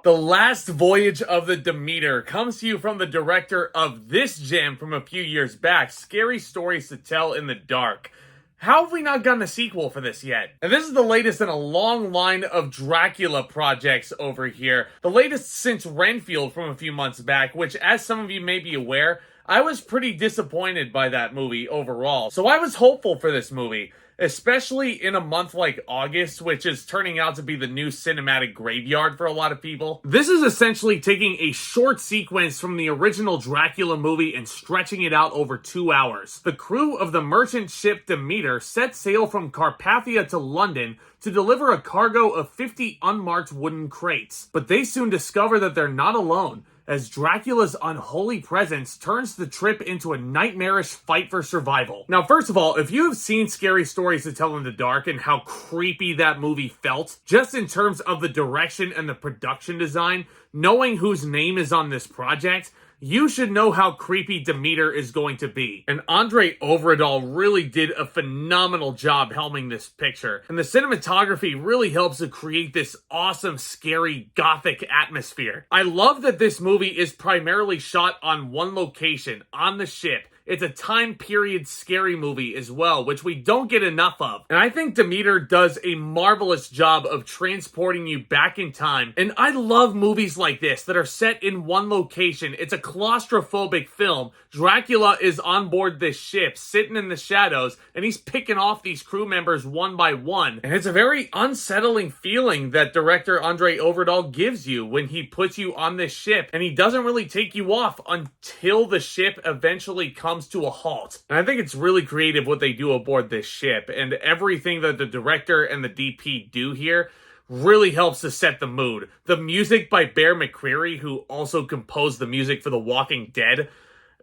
The Last Voyage of the Demeter comes to you from the director of this gem from a few years back, Scary Stories to Tell in the Dark. How have we not gotten a sequel for this yet? And this is the latest in a long line of Dracula projects over here. The latest since Renfield from a few months back, which, as some of you may be aware, I was pretty disappointed by that movie overall. So I was hopeful for this movie, especially in a month like August, which is turning out to be the new cinematic graveyard for a lot of people. This is essentially taking a short sequence from the original Dracula movie and stretching it out over 2 hours. The crew of the merchant ship Demeter set sail from Carpathia to London to deliver a cargo of 50 unmarked wooden crates. But they soon discover that they're not alone, as Dracula's unholy presence turns the trip into a nightmarish fight for survival. Now, first of all, if you have seen Scary Stories to Tell in the Dark and how creepy that movie felt, just in terms of the direction and the production design, knowing whose name is on this project, you should know how creepy Demeter is going to be. And André Øvredal really did a phenomenal job helming this picture. And the cinematography really helps to create this awesome, scary, gothic atmosphere. I love that this movie is primarily shot on one location, on the ship. It's a time period scary movie as well, which we don't get enough of. And I think Demeter does a marvelous job of transporting you back in time. And I love movies like this that are set in one location. It's a claustrophobic film. Dracula is on board this ship, sitting in the shadows, and he's picking off these crew members one by one. And it's a very unsettling feeling that director André Øvredal gives you when he puts you on this ship, and he doesn't really take you off until the ship eventually comes to a halt. And I think it's really creative what they do aboard this ship, and everything that the director and the DP do here really helps to set the mood. The music by Bear McCreary, who also composed the music for The Walking Dead,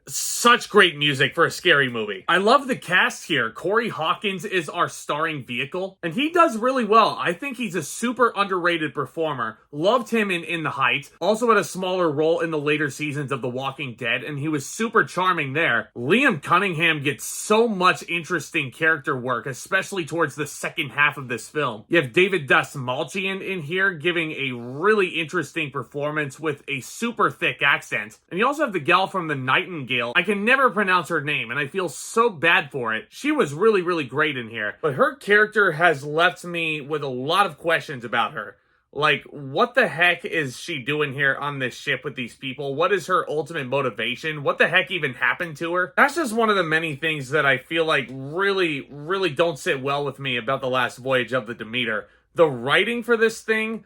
such great music for a scary movie. I love the cast here. Corey Hawkins is our starring vehicle, and he does really well. I think he's a super underrated performer. Loved him in The Heights. Also had a smaller role in the later seasons of The Walking Dead, and he was super charming there. Liam Cunningham gets so much interesting character work, especially towards the second half of this film. You have David Dastmalchian in here giving a really interesting performance with a super thick accent. And you also have the gal from The Nightingale. I can never pronounce her name, and I feel so bad for it. She was really, really great in here. But her character has left me with a lot of questions about her. Like, what the heck is she doing here on this ship with these people? What is her ultimate motivation? What the heck even happened to her? That's just one of the many things that I feel like really, really don't sit well with me about The Last Voyage of the Demeter. The writing for this thing,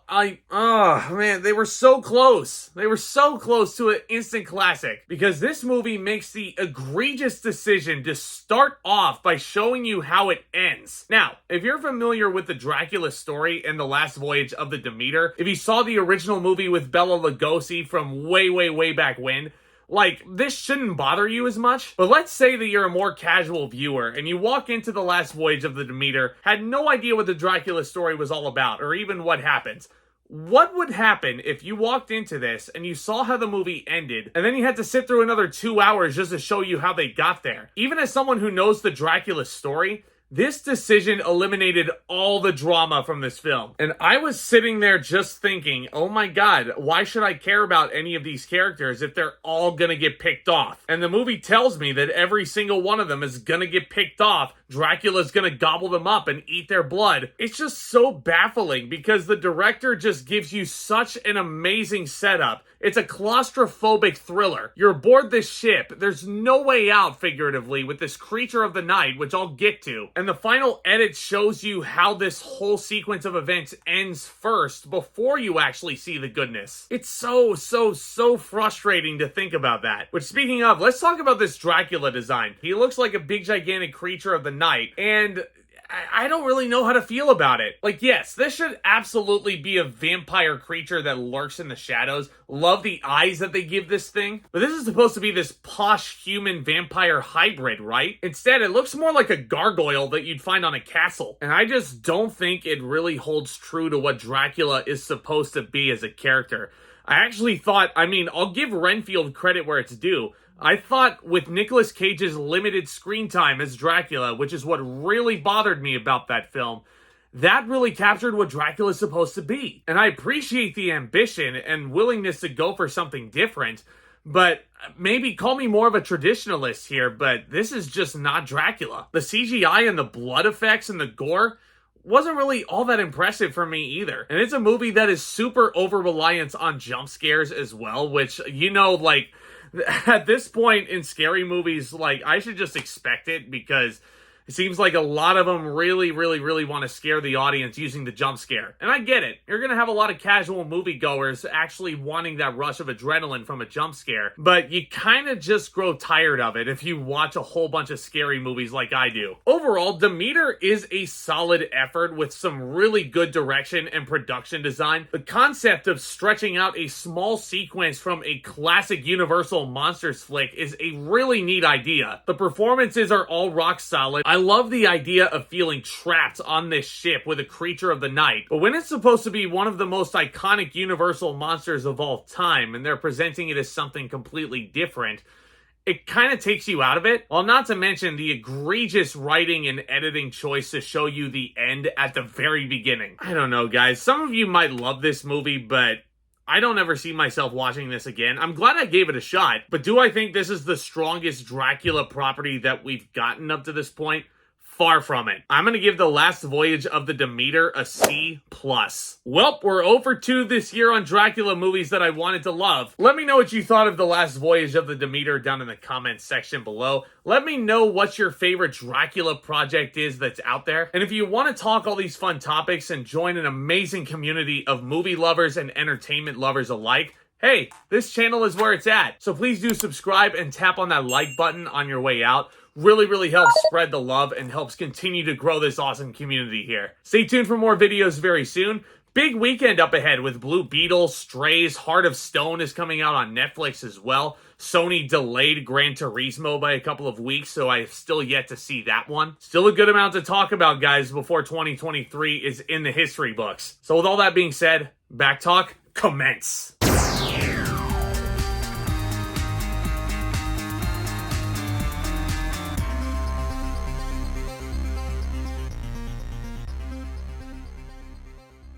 man, they were so close. They were so close to an instant classic, because this movie makes the egregious decision to start off by showing you how it ends. Now, if you're familiar with the Dracula story and The Last Voyage of the Demeter, if you saw the original movie with Bela Lugosi from way, way, way back when, like, this shouldn't bother you as much. But let's say that you're a more casual viewer and you walk into The Last Voyage of the Demeter, had no idea what the Dracula story was all about or even what happens. What would happen if you walked into this and you saw how the movie ended, and then you had to sit through another 2 hours just to show you how they got there? Even as someone who knows the Dracula story, this decision eliminated all the drama from this film. And I was sitting there just thinking, oh my god, why should I care about any of these characters if they're all gonna get picked off? And the movie tells me that every single one of them is gonna get picked off. Dracula's gonna gobble them up and eat their blood. It's just so baffling because the director just gives you such an amazing setup. It's a claustrophobic thriller. You're aboard this ship. There's no way out, figuratively, with this creature of the night, which I'll get to. And the final edit shows you how this whole sequence of events ends first before you actually see the goodness. It's so frustrating to think about that. Which, speaking of, let's talk about this Dracula design. He looks like a big, gigantic creature of the night, and I don't really know how to feel about it. Like, yes, this should absolutely be a vampire creature that lurks in the shadows. Love the eyes that they give this thing. But this is supposed to be this posh human vampire hybrid, right? Instead, it looks more like a gargoyle that you'd find on a castle. And I just don't think it really holds true to what Dracula is supposed to be as a character. I actually thought, I'll give Renfield credit where it's due. I thought with Nicolas Cage's limited screen time as Dracula, which is what really bothered me about that film, that really captured what Dracula's supposed to be. And I appreciate the ambition and willingness to go for something different, but maybe call me more of a traditionalist here, but this is just not Dracula. The CGI and the blood effects and the gore wasn't really all that impressive for me either. And it's a movie that is super over-reliant on jump scares as well, which, you know, like, at this point in scary movies, like, I should just expect it, because it seems like a lot of them really want to scare the audience using the jump scare. And I get it. You're going to have a lot of casual moviegoers actually wanting that rush of adrenaline from a jump scare. But you kind of just grow tired of it if you watch a whole bunch of scary movies like I do. Overall, Demeter is a solid effort with some really good direction and production design. The concept of stretching out a small sequence from a classic Universal Monsters flick is a really neat idea. The performances are all rock solid. I love the idea of feeling trapped on this ship with a creature of the night, but when it's supposed to be one of the most iconic Universal monsters of all time, and they're presenting it as something completely different, it kind of takes you out of it. Well, not to mention the egregious writing and editing choice to show you the end at the very beginning. I don't know, guys. Some of you might love this movie, but I don't ever see myself watching this again. I'm glad I gave it a shot, but do I think this is the strongest Dracula property that we've gotten up to this point? Far from it. I'm going to give The Last Voyage of the Demeter a C+. Well, we're over 2 this year on Dracula movies that I wanted to love. Let me know what you thought of The Last Voyage of the Demeter down in the comments section below. Let me know what your favorite Dracula project is that's out there. And if you want to talk all these fun topics and join an amazing community of movie lovers and entertainment lovers alike, hey, this channel is where it's at. So please do subscribe and tap on that like button on your way out. Really helps spread the love and helps continue to grow this awesome community here. Stay tuned for more videos very soon. Big weekend up ahead with Blue Beetle, Strays, Heart of Stone is coming out on Netflix as well. Sony delayed Gran Turismo by a couple of weeks, so I have still yet to see that one. Still a good amount to talk about, guys, before 2023 is in the history books. So with all that being said, back talk, commence.